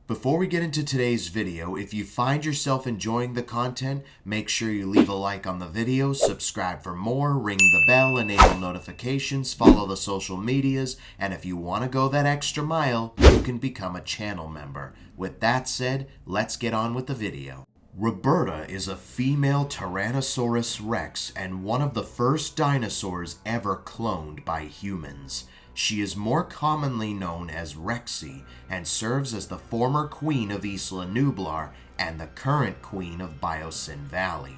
Before we get into today's video, if you find yourself enjoying the content, make sure you leave a like on the video, subscribe for more, ring the bell, enable notifications, follow the social medias, and if you want to go that extra mile, you can become a channel member. With that said, let's get on with the video. Roberta is a female Tyrannosaurus Rex and one of the first dinosaurs ever cloned by humans. She is more commonly known as Rexy and serves as the former queen of Isla Nublar and the current queen of Biosyn Valley.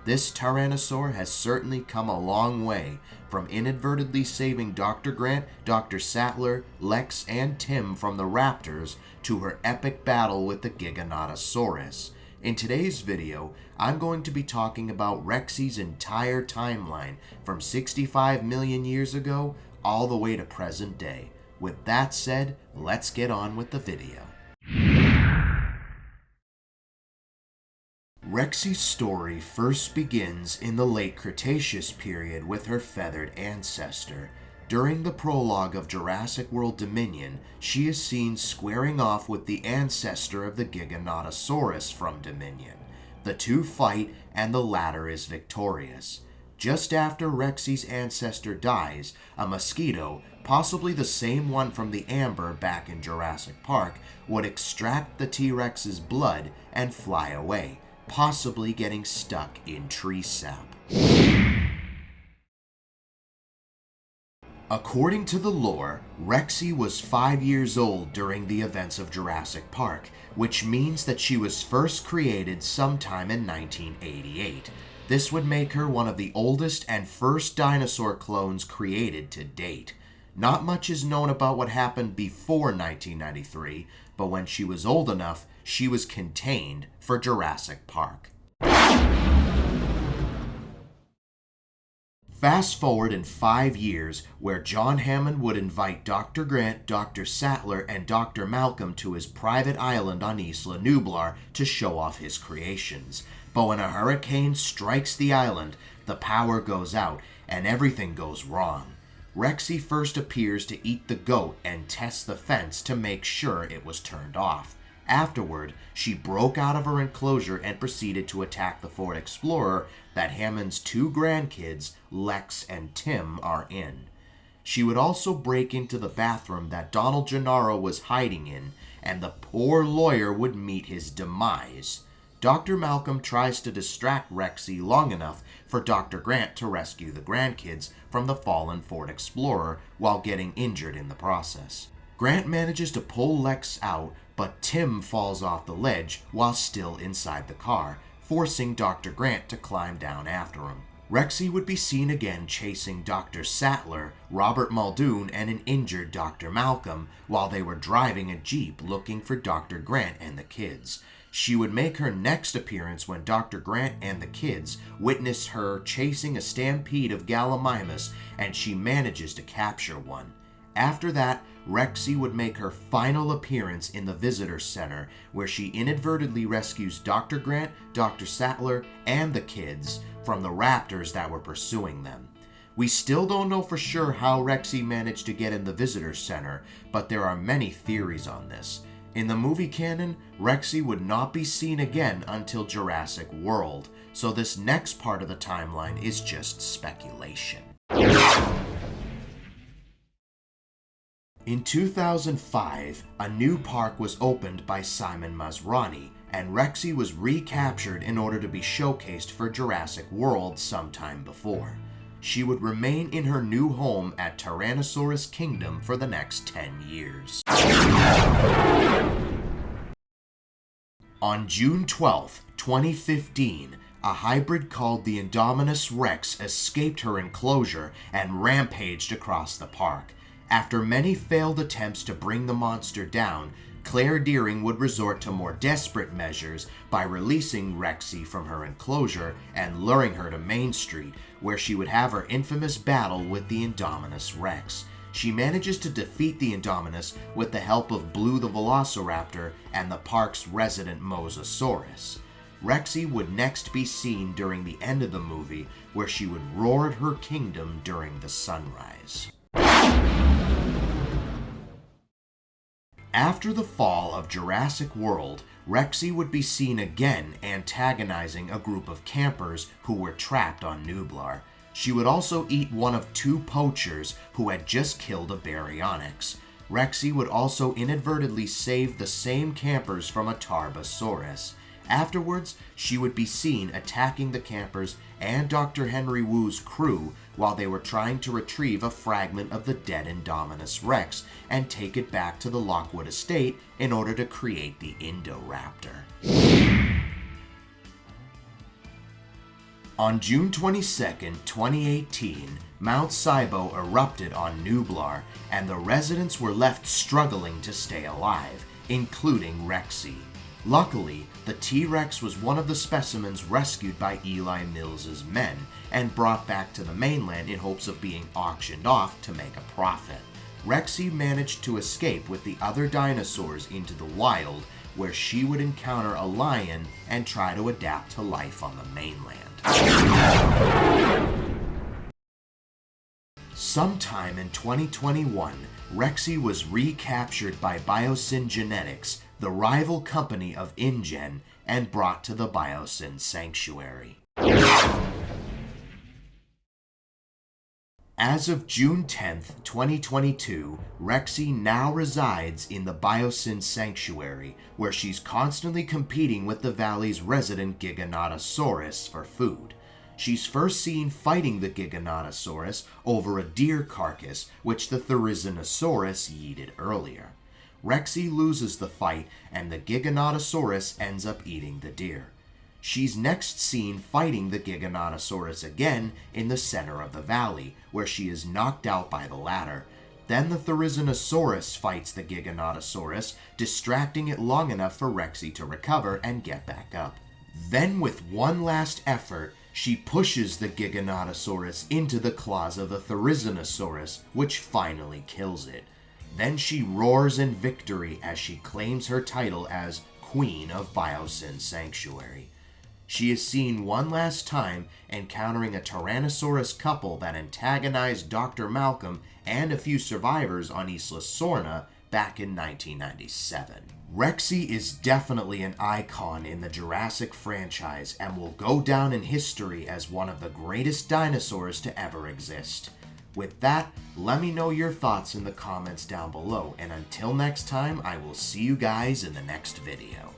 This Tyrannosaur has certainly come a long way, from inadvertently saving Dr. Grant, Dr. Sattler, Lex, and Tim from the raptors to her epic battle with the Giganotosaurus. In today's video, I'm going to be talking about Rexy's entire timeline from 65 million years ago all the way to present day. With that said, let's get on with the video. Rexy's story first begins in the late Cretaceous period with her feathered ancestor. During the prologue of Jurassic World Dominion, she is seen squaring off with the ancestor of the Giganotosaurus from Dominion. The two fight, and the latter is victorious. Just after Rexy's ancestor dies, a mosquito, possibly the same one from the amber back in Jurassic Park, would extract the T-Rex's blood and fly away, possibly getting stuck in tree sap. According to the lore, Rexy was 5 years old during the events of Jurassic Park, which means that she was first created sometime in 1988. This would make her one of the oldest and first dinosaur clones created to date. Not much is known about what happened before 1993, but when she was old enough, she was contained for Jurassic Park. Fast forward in 5 years, where John Hammond would invite Dr. Grant, Dr. Sattler, and Dr. Malcolm to his private island on Isla Nublar to show off his creations. But when a hurricane strikes the island, the power goes out and everything goes wrong. Rexy first appears to eat the goat and test the fence to make sure it was turned off. Afterward, she broke out of her enclosure and proceeded to attack the Ford Explorer that Hammond's two grandkids, Lex and Tim, are in. She would also break into the bathroom that Donald Gennaro was hiding in, and the poor lawyer would meet his demise. Dr. Malcolm tries to distract Rexy long enough for Dr. Grant to rescue the grandkids from the fallen Ford Explorer while getting injured in the process. Grant manages to pull Lex out, but Tim falls off the ledge while still inside the car, forcing Dr. Grant to climb down after him. Rexy would be seen again chasing Dr. Sattler, Robert Muldoon, and an injured Dr. Malcolm while they were driving a Jeep looking for Dr. Grant and the kids. She would make her next appearance when Dr. Grant and the kids witness her chasing a stampede of Gallimimus, and she manages to capture one. After that, Rexy would make her final appearance in the Visitor Center, where she inadvertently rescues Dr. Grant, Dr. Sattler, and the kids from the raptors that were pursuing them. We still don't know for sure how Rexy managed to get in the Visitor Center, but there are many theories on this. In the movie canon, Rexy would not be seen again until Jurassic World, so this next part of the timeline is just speculation. In 2005, a new park was opened by Simon Masrani, and Rexy was recaptured in order to be showcased for Jurassic World sometime before. She would remain in her new home at Tyrannosaurus Kingdom for the next 10 years. On June 12, 2015, a hybrid called the Indominus Rex escaped her enclosure and rampaged across the park. After many failed attempts to bring the monster down, Claire Deering would resort to more desperate measures by releasing Rexy from her enclosure and luring her to Main Street, where she would have her infamous battle with the Indominus Rex. She manages to defeat the Indominus with the help of Blue the Velociraptor and the park's resident Mosasaurus. Rexy would next be seen during the end of the movie, where she would roar at her kingdom during the sunrise. After the fall of Jurassic World, Rexy would be seen again antagonizing a group of campers who were trapped on Nublar. She would also eat one of two poachers who had just killed a baryonyx. Rexy would also inadvertently save the same campers from a Tarbosaurus. Afterwards, she would be seen attacking the campers and Dr. Henry Wu's crew while they were trying to retrieve a fragment of the dead Indominus Rex and take it back to the Lockwood estate in order to create the Indoraptor. On June 22, 2018, Mount Sibo erupted on Nublar, and the residents were left struggling to stay alive, including Rexy. Luckily, the T-Rex was one of the specimens rescued by Eli Mills's men and brought back to the mainland in hopes of being auctioned off to make a profit. Rexy managed to escape with the other dinosaurs into the wild, where she would encounter a lion and try to adapt to life on the mainland. Sometime in 2021, Rexy was recaptured by Biosyn Genetics, the rival company of InGen, and brought to the Biosyn Sanctuary. As of June 10, 2022, Rexy now resides in the Biosyn Sanctuary, where she's constantly competing with the valley's resident Giganotosaurus for food. She's first seen fighting the Giganotosaurus over a deer carcass, which the Therizinosaurus yeeted earlier. Rexy loses the fight, and the Giganotosaurus ends up eating the deer. She's next seen fighting the Giganotosaurus again in the center of the valley, where she is knocked out by the latter. Then the Therizinosaurus fights the Giganotosaurus, distracting it long enough for Rexy to recover and get back up. Then, with one last effort, she pushes the Giganotosaurus into the claws of the Therizinosaurus, which finally kills it. Then she roars in victory as she claims her title as Queen of Biosyn Sanctuary. She is seen one last time encountering a Tyrannosaurus couple that antagonized Dr. Malcolm and a few survivors on Isla Sorna back in 1997. Rexy is definitely an icon in the Jurassic franchise and will go down in history as one of the greatest dinosaurs to ever exist. With that, let me know your thoughts in the comments down below, and until next time, I will see you guys in the next video.